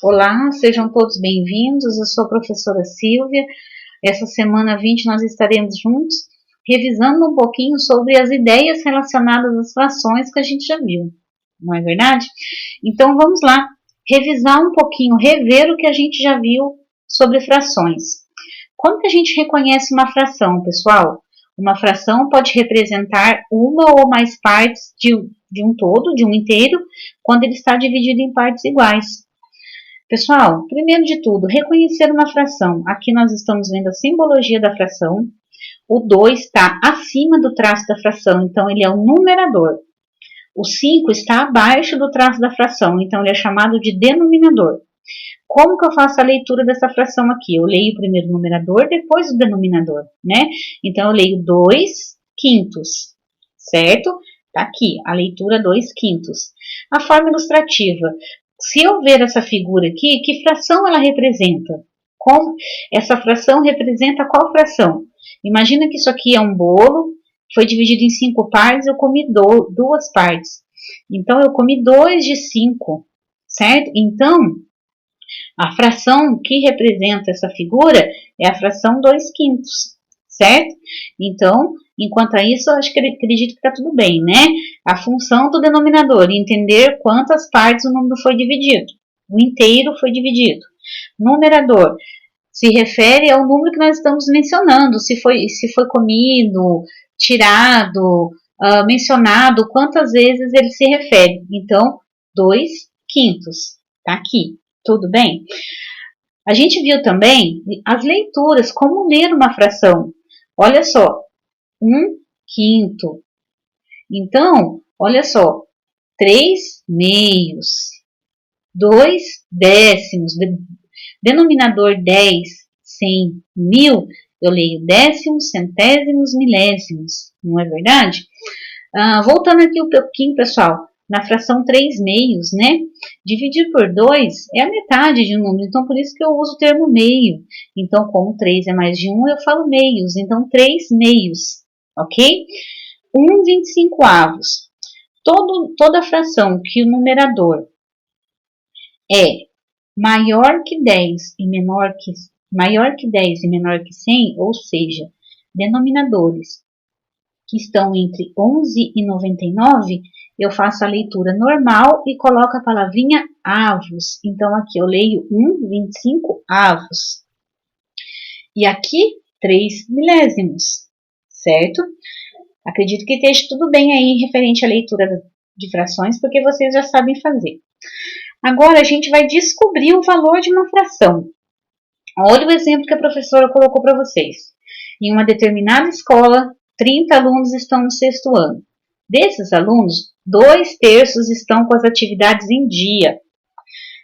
Olá, sejam todos bem-vindos. Eu sou a professora Silvia. Essa semana 20 nós estaremos juntos revisando um pouquinho sobre as ideias relacionadas às frações que a gente já viu, não é verdade? Então vamos lá, revisar um pouquinho, rever o que a gente já viu sobre frações. Como que a gente reconhece uma fração, pessoal? Uma fração pode representar uma ou mais partes de um todo, de um inteiro, quando ele está dividido em partes iguais. Pessoal, primeiro de tudo, reconhecer uma fração. Aqui nós estamos vendo a simbologia da fração. O 2 está acima do traço da fração, então ele é o numerador. O 5 está abaixo do traço da fração, então ele é chamado de denominador. Como que eu faço a leitura dessa fração aqui? Eu leio primeiro o numerador, depois o denominador, né? Então eu leio 2 quintos, certo? Tá aqui, a leitura 2 quintos. A forma ilustrativa. Se eu ver essa figura aqui, que fração ela representa? Como essa fração representa qual fração? Imagina que isso aqui é um bolo, foi dividido em 5 partes, eu comi 2 partes. Então, eu comi 2 de 5, certo? Então, a fração que representa essa figura é a fração 2 quintos, certo? Então, enquanto a isso, eu acredito que está tudo bem, né? A função do denominador, entender quantas partes o número foi dividido. O inteiro foi dividido. Numerador, se refere ao número que nós estamos mencionando, se foi comido, tirado, mencionado, quantas vezes ele se refere. Então, 2 quintos, tá aqui, tudo bem? A gente viu também as leituras, como ler uma fração. Olha só, 1 quinto. Então, olha só, 3 meios, 2 décimos, denominador 10, 100, 1000, eu leio décimos, centésimos, milésimos, não é verdade? Voltando aqui um pouquinho, pessoal, na fração 3 meios, né? Dividir por 2 é a metade de um número, então por isso que eu uso o termo meio. Então, como 3 é mais de 1, eu falo meios, então 3 meios, ok? 1/25 avos. Toda fração que o numerador é maior que 10 e menor que 100, ou seja, denominadores que estão entre 11 e 99, eu faço a leitura normal e coloco a palavrinha avos. Então, aqui eu leio 1/25 avos. E aqui, 3 milésimos, certo? Acredito que esteja tudo bem aí referente à leitura de frações, porque vocês já sabem fazer. Agora, a gente vai descobrir o valor de uma fração. Olha o exemplo que a professora colocou para vocês. Em uma determinada escola, 30 alunos estão no 6º ano. Desses alunos, 2/3 estão com as atividades em dia.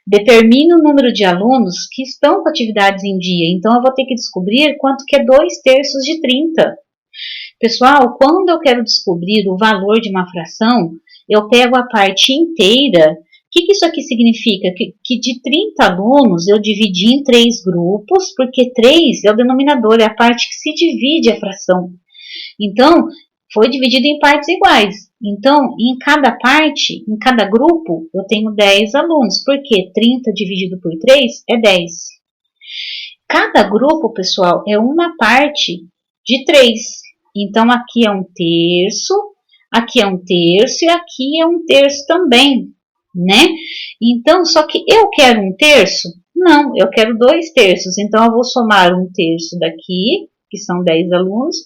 Determine o número de alunos que estão com atividades em dia. Então, eu vou ter que descobrir quanto que é 2/3 de 30. Pessoal, quando eu quero descobrir o valor de uma fração, eu pego a parte inteira. O que isso aqui significa? Que de 30 alunos eu dividi em 3 grupos, porque 3 é o denominador, é a parte que se divide a fração. Então, foi dividido em partes iguais. Então, em cada parte, em cada grupo, eu tenho 10 alunos, porque 30 dividido por 3 é 10. Cada grupo, pessoal, é uma parte de 3. Então, aqui é 1/3, aqui é 1/3 e aqui é 1/3 também, né? Então, só que eu quero 1/3? Não, eu quero 2/3. Então, eu vou somar 1/3 daqui, que são 10 alunos,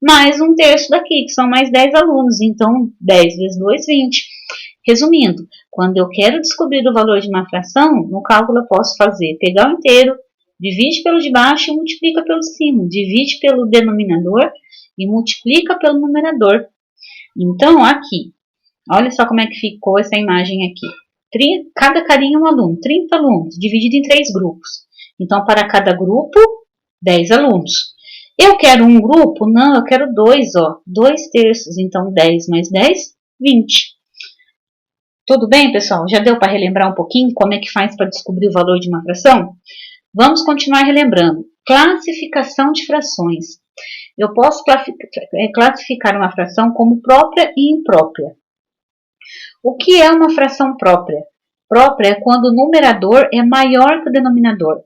mais 1/3 daqui, que são mais 10 alunos. Então, 10 vezes 2, 20. Resumindo, quando eu quero descobrir o valor de uma fração, no cálculo eu posso fazer, pegar o inteiro, divide pelo de baixo e multiplica pelo de cima. Divide pelo denominador e multiplica pelo numerador. Então, aqui, olha só como é que ficou essa imagem aqui. Cada carinha é um aluno, 30 alunos, dividido em 3 grupos. Então, para cada grupo, 10 alunos. Eu quero um grupo? Não, eu quero 2, ó, 2/3. Então, 10 mais 10, 20. Tudo bem, pessoal? Já deu para relembrar um pouquinho como é que faz para descobrir o valor de uma fração? Vamos continuar relembrando. Classificação de frações. Eu posso classificar uma fração como própria e imprópria. O que é uma fração própria? Própria é quando o numerador é maior que o denominador.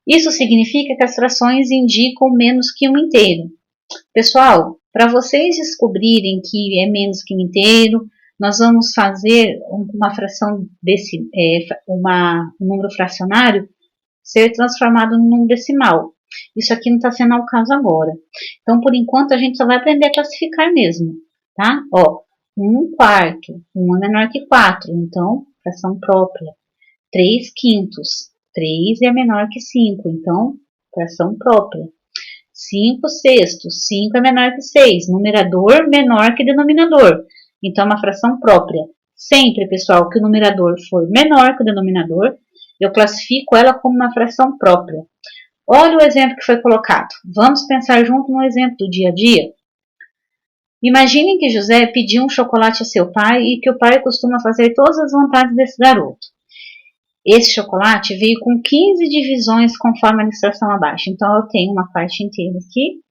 Isso significa que as frações indicam menos que um inteiro. Pessoal, para vocês descobrirem que é menos que um inteiro, nós vamos fazer uma fração um número fracionário ser transformado num número decimal. Isso aqui não está sendo ao caso agora. Então, por enquanto, a gente só vai aprender a classificar mesmo, tá? Ó, 1/4, 1 é menor que 4, então, fração própria. 3/5, 3 é menor que 5, então, fração própria. 5/6, 5 é menor que 6, numerador menor que denominador, então, uma fração própria. Sempre, pessoal, que o numerador for menor que o denominador, eu classifico ela como uma fração própria. Olha o exemplo que foi colocado. Vamos pensar junto no exemplo do dia a dia? Imaginem que José pediu um chocolate a seu pai e que o pai costuma fazer todas as vontades desse garoto. Esse chocolate veio com 15 divisões conforme a ilustração abaixo. Então, eu tenho uma parte inteira aqui,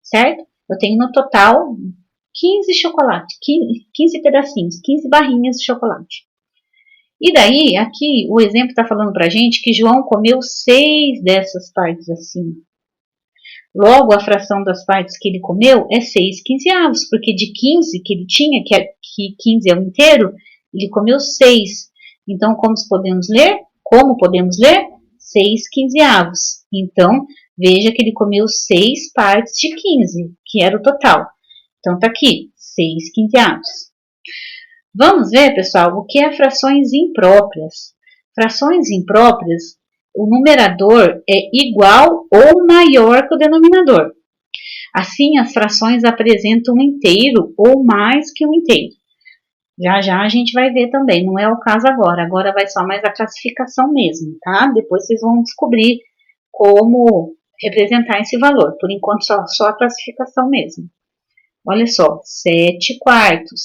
certo? Eu tenho no total 15 chocolates, 15 pedacinhos, 15 barrinhas de chocolate. E daí, aqui, o exemplo está falando para a gente que João comeu 6 dessas partes acima. Logo, a fração das partes que ele comeu é 6/15, porque de 15 que ele tinha, que 15 é o inteiro, ele comeu 6. Então, como podemos ler? 6/15. Então, veja que ele comeu 6 partes de 15, que era o total. Então, está aqui, 6/15. Vamos ver, pessoal, o que é frações impróprias. Frações impróprias, o numerador é igual ou maior que o denominador. Assim, as frações apresentam um inteiro ou mais que um inteiro. Já já a gente vai ver também, não é o caso agora. Agora vai só mais a classificação mesmo, tá? Depois vocês vão descobrir como representar esse valor. Por enquanto, só a classificação mesmo. Olha só, 7/4.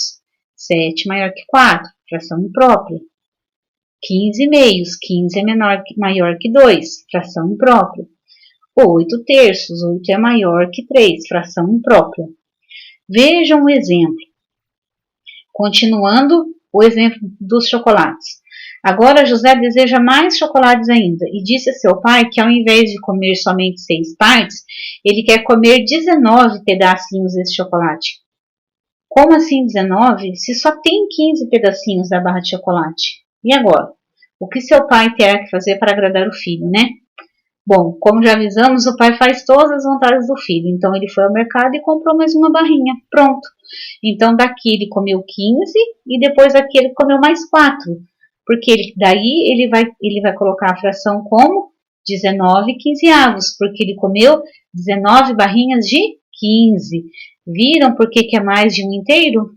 7 maior que 4, fração imprópria. 15/2, 15 é maior que 2, fração imprópria. 8/3, 8 é maior que 3, fração imprópria. Vejam o exemplo. Continuando o exemplo dos chocolates. Agora José deseja mais chocolates ainda e disse a seu pai que ao invés de comer somente 6 partes, ele quer comer 19 pedacinhos desse chocolate. Como assim 19? Se só tem 15 pedacinhos da barra de chocolate. E agora? O que seu pai terá que fazer para agradar o filho, né? Bom, como já avisamos, o pai faz todas as vontades do filho. Então, ele foi ao mercado e comprou mais uma barrinha. Pronto. Então, daqui ele comeu 15 e depois daqui ele comeu mais 4. Porque daí ele vai colocar a fração como 19/15, porque ele comeu 19 barrinhas de 15. Viram por que é mais de um inteiro?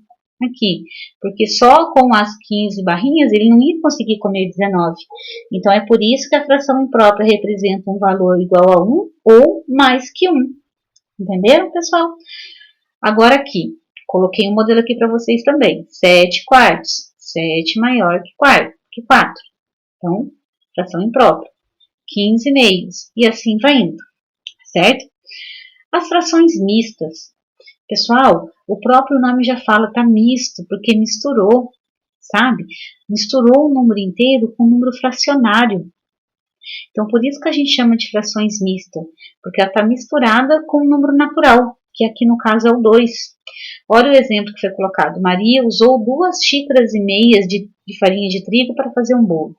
Aqui, porque só com as 15 barrinhas ele não ia conseguir comer 19. Então, é por isso que a fração imprópria representa um valor igual a 1 ou mais que 1. Entenderam, pessoal? Agora aqui, coloquei um modelo aqui para vocês também. 7/4. 7 maior que 4. Então, fração imprópria. 15/2. E assim vai indo, certo? As frações mistas. Pessoal, o próprio nome já fala, tá misto, porque misturou, sabe? Misturou o número inteiro com o número fracionário. Então, por isso que a gente chama de frações mistas, porque ela está misturada com o número natural, que aqui no caso é o 2. Olha o exemplo que foi colocado. Maria usou 2 xícaras e meias de farinha de trigo para fazer um bolo.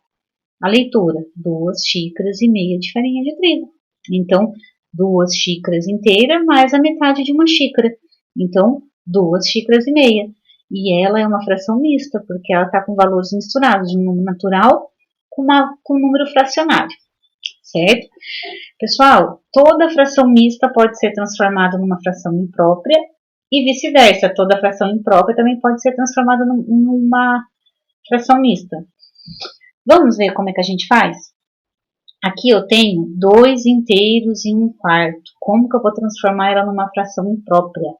A leitura, 2 xícaras e meia de farinha de trigo. Então, 2 xícaras inteiras mais a metade de uma xícara. Então, 2 xícaras e meia. E ela é uma fração mista, porque ela está com valores misturados, de um número natural com um número fracionário. Certo? Pessoal, toda fração mista pode ser transformada numa fração imprópria e vice-versa. Toda fração imprópria também pode ser transformada numa fração mista. Vamos ver como é que a gente faz? Aqui eu tenho 2 inteiros e 1/4. Como que eu vou transformar ela numa fração imprópria?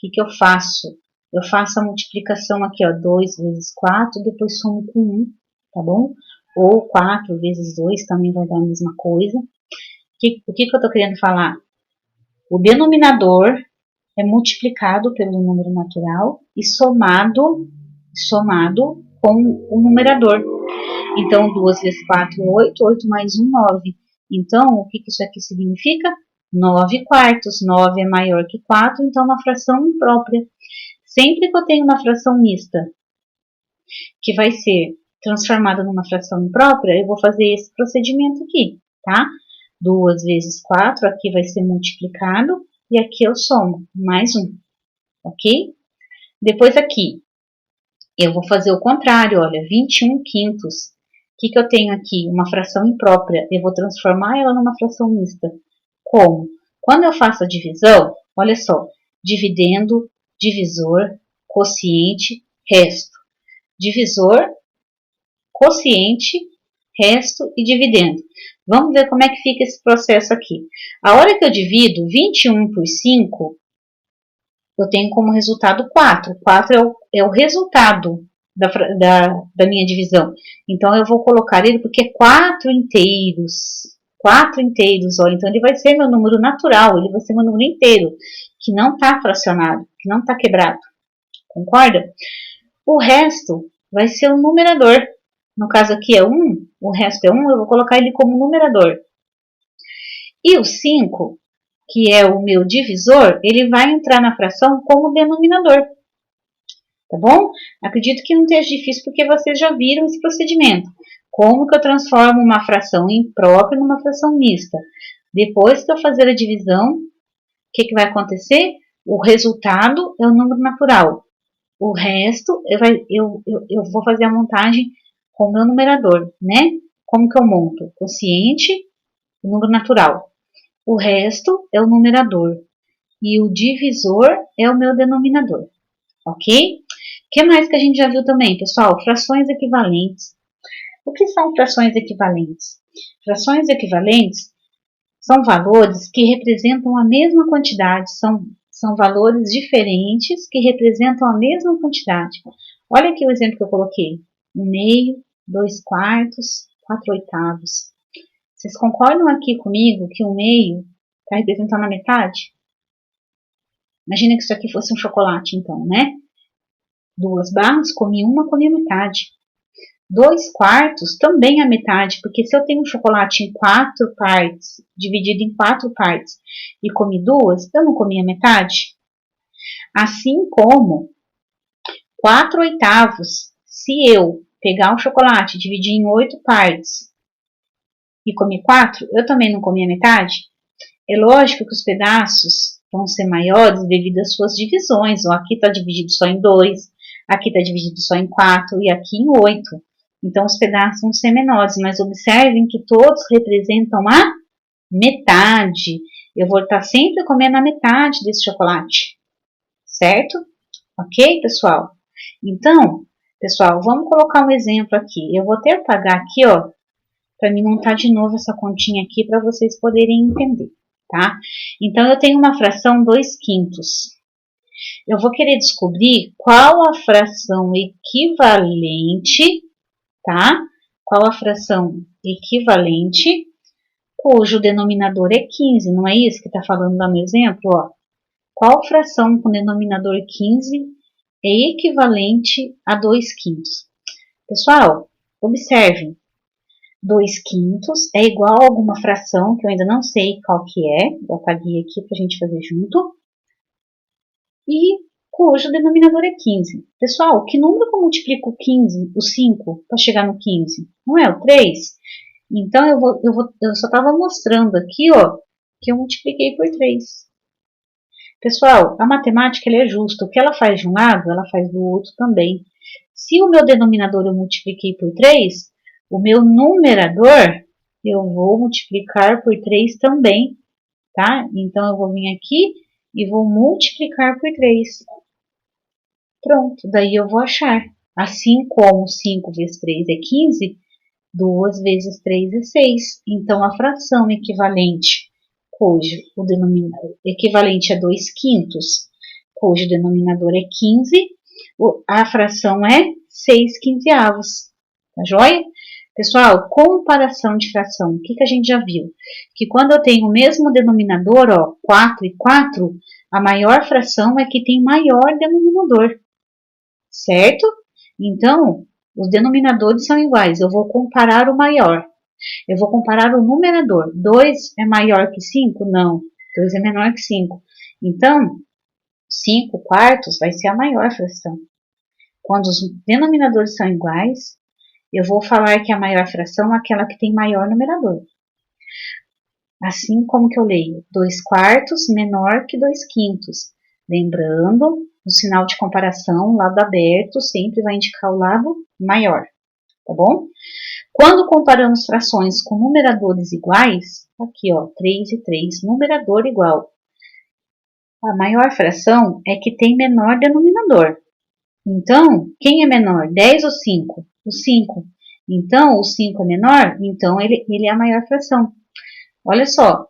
O que eu faço? Eu faço a multiplicação aqui, ó, 2 vezes 4, depois somo com 1, tá bom? Ou 4 vezes 2 também vai dar a mesma coisa. O que eu estou querendo falar? O denominador é multiplicado pelo número natural e somado com o numerador. Então, 2 vezes 4, 8, 8 mais 1, 9. Então, o que isso aqui significa? 9 quartos. 9 é maior que 4, então é uma fração imprópria. Sempre que eu tenho uma fração mista, que vai ser transformada numa fração imprópria, eu vou fazer esse procedimento aqui, tá? 2 vezes 4, aqui vai ser multiplicado, e aqui eu somo, mais 1, ok? Depois aqui, eu vou fazer o contrário, olha, 21 quintos. O que eu tenho aqui? Uma fração imprópria. Eu vou transformar ela numa fração mista. Como? Quando eu faço a divisão, olha só, dividendo, divisor, quociente, resto. Divisor, quociente, resto e dividendo. Vamos ver como é que fica esse processo aqui. A hora que eu divido 21 por 5, eu tenho como resultado 4. 4 é o resultado da minha divisão. Então, eu vou colocar ele porque é 4 inteiros. 4 inteiros, ó. Então, ele vai ser meu número natural, ele vai ser meu número inteiro, que não está fracionado, que não está quebrado. Concorda? O resto vai ser o numerador. No caso aqui é 1, o resto é 1, eu vou colocar ele como numerador. E o 5, que é o meu divisor, ele vai entrar na fração como denominador. Tá bom? Acredito que não esteja difícil porque vocês já viram esse procedimento. Como que eu transformo uma fração imprópria numa fração mista? Depois que eu fazer a divisão, o que vai acontecer? O resultado é o número natural. O resto, eu vou fazer a montagem com o meu numerador, né? Como que eu monto? Quociente, o número natural. O resto é o numerador. E o divisor é o meu denominador. Ok? O que mais que a gente já viu também, pessoal? Frações equivalentes. O que são frações equivalentes? Frações equivalentes são valores que representam a mesma quantidade, são valores diferentes que representam a mesma quantidade. Olha aqui o exemplo que eu coloquei. 1/2, 2 quartos, 4 oitavos. Vocês concordam aqui comigo que 1/2 está representando a metade? Imagina que isso aqui fosse um chocolate, então, né? 2 barras, comi uma, comi a metade. 2 quartos, também a metade, porque se eu tenho um chocolate em 4 partes, dividido em 4 partes, e comi 2, eu não comi a metade? Assim como 4 oitavos, se eu pegar um chocolate e dividir em 8 partes, e comi 4, eu também não comi a metade? É lógico que os pedaços vão ser maiores devido às suas divisões. Ó, aqui está dividido só em 2, aqui está dividido só em 4 e aqui em 8. Então, os pedaços vão ser menores, mas observem que todos representam a metade. Eu vou estar sempre comendo a metade desse chocolate, certo? Ok, pessoal? Então, pessoal, vamos colocar um exemplo aqui. Eu vou até apagar aqui, ó, para me montar de novo essa continha aqui para vocês poderem entender, tá? Então, eu tenho uma fração 2 quintos. Eu vou querer descobrir qual a fração equivalente, tá? Qual a fração equivalente cujo denominador é 15, não é isso que está falando lá no exemplo, ó? Qual fração com denominador 15 é equivalente a 2 quintos? Pessoal, observem. 2 quintos é igual a alguma fração que eu ainda não sei qual que é. Eu apaguei aqui para a gente fazer junto. E cujo denominador é 15. Pessoal, que número que eu multiplico o 5 para chegar no 15? Não é o 3? Então, eu só estava mostrando aqui, ó, que eu multipliquei por 3. Pessoal, a matemática ela é justa. O que ela faz de um lado, ela faz do outro também. Se o meu denominador eu multipliquei por 3, o meu numerador eu vou multiplicar por 3 também, tá? Então, eu vou vir aqui e vou multiplicar por 3. Pronto, daí eu vou achar. Assim como 5 vezes 3 é 15, 2 vezes 3 é 6. Então, a fração equivalente, cujo o denominador equivalente a 2 quintos, cujo denominador é 15, a fração é 6 quinzeavos. Tá joia? Pessoal, comparação de fração. O que a gente já viu? Que quando eu tenho o mesmo denominador, ó, 4 e 4, a maior fração é que tem maior denominador. Certo? Então, os denominadores são iguais, eu vou comparar o maior. Eu vou comparar o numerador. 2 é maior que 5? Não. 2 é menor que 5. Então, 5 quartos vai ser a maior fração. Quando os denominadores são iguais, eu vou falar que a maior fração é aquela que tem maior numerador. Assim como que eu leio 2 quartos menor que 2 quintos. Lembrando, o sinal de comparação, lado aberto, sempre vai indicar o lado maior, tá bom? Quando comparamos frações com numeradores iguais, aqui ó, 3 e 3, numerador igual. A maior fração é que tem menor denominador. Então, quem é menor, 10 ou 5? O 5. Então, o 5 é menor, então ele é a maior fração. Olha só,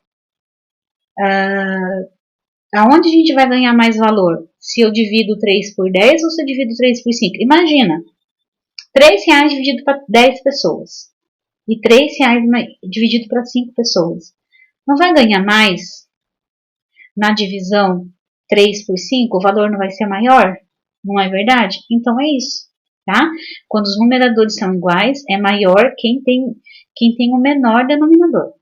aonde a gente vai ganhar mais valor? Se eu divido 3 por 10 ou se eu divido 3 por 5? Imagina, R$3 dividido para 10 pessoas e R$3 dividido para 5 pessoas. Não vai ganhar mais na divisão 3 por 5? O valor não vai ser maior? Não é verdade? Então é isso, tá? Quando os numeradores são iguais, é maior quem tem o menor denominador.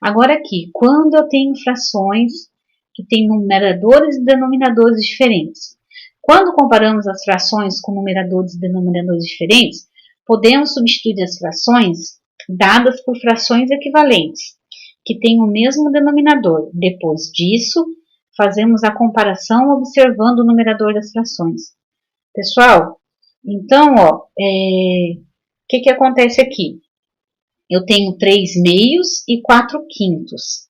Agora aqui, quando eu tenho frações que têm numeradores e denominadores diferentes. Quando comparamos as frações com numeradores e denominadores diferentes, podemos substituir as frações dadas por frações equivalentes, que têm o mesmo denominador. Depois disso, fazemos a comparação observando o numerador das frações. Pessoal, então, ó, que acontece aqui? Eu tenho 3 meios e 4 quintos.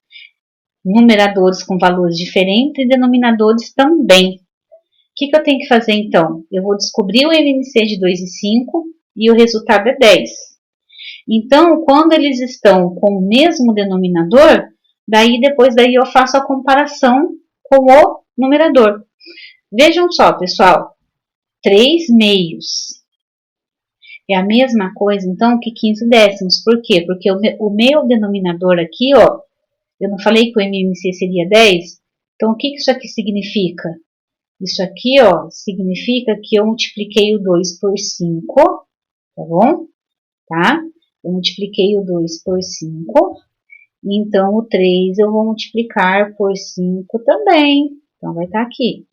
Numeradores com valores diferentes e denominadores também. O que eu tenho que fazer então? Eu vou descobrir o MMC de 2 e 5 e o resultado é 10. Então, quando eles estão com o mesmo denominador, depois eu faço a comparação com o numerador. Vejam só, pessoal, 3 meios é a mesma coisa, então, que 15 décimos. Por quê? Porque o meu denominador aqui, ó, eu não falei que o MMC seria 10? Então, o que isso aqui significa? Isso aqui, ó, significa que eu multipliquei o 2 por 5, tá bom? Tá? Eu multipliquei o 2 por 5, então o 3 eu vou multiplicar por 5 também. Então, vai estar aqui.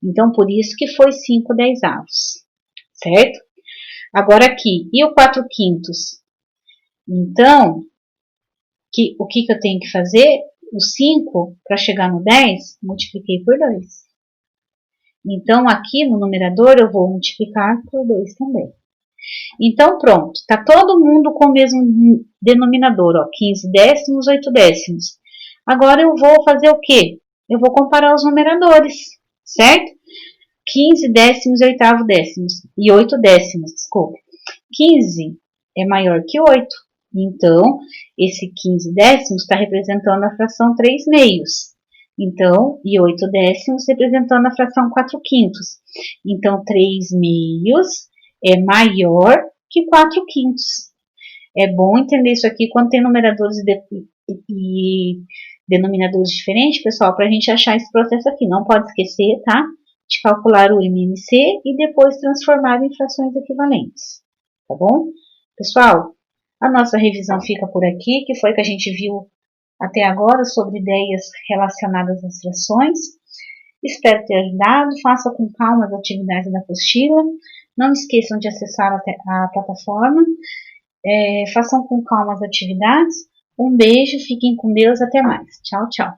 Então, por isso que foi 5 dezavos, certo? Agora aqui, e o 4 quintos? Então, o que eu tenho que fazer? O 5, para chegar no 10, multipliquei por 2. Então, aqui no numerador, eu vou multiplicar por 2 também. Então, pronto. Está todo mundo com o mesmo denominador, ó, 15 décimos, 8 décimos. Agora, eu vou fazer o quê? Eu vou comparar os numeradores, certo? 15 décimos e 8 décimos. E 8 décimos, desculpe. 15 é maior que 8. Então, esse 15 décimos está representando a fração 3 meios. Então, e 8 décimos representando a fração 4 quintos. Então, 3 meios é maior que 4 quintos. É bom entender isso aqui quando tem numeradores e denominadores diferentes, pessoal, para a gente achar esse processo aqui. Não pode esquecer, tá? De calcular o MMC e depois transformar em frações equivalentes. Tá bom? Pessoal, a nossa revisão fica por aqui, que foi que a gente viu até agora sobre ideias relacionadas às frações. Espero ter ajudado. Faça com calma as atividades da apostila. Não esqueçam de acessar a plataforma. Façam com calma as atividades. Um beijo, fiquem com Deus, até mais. Tchau, tchau.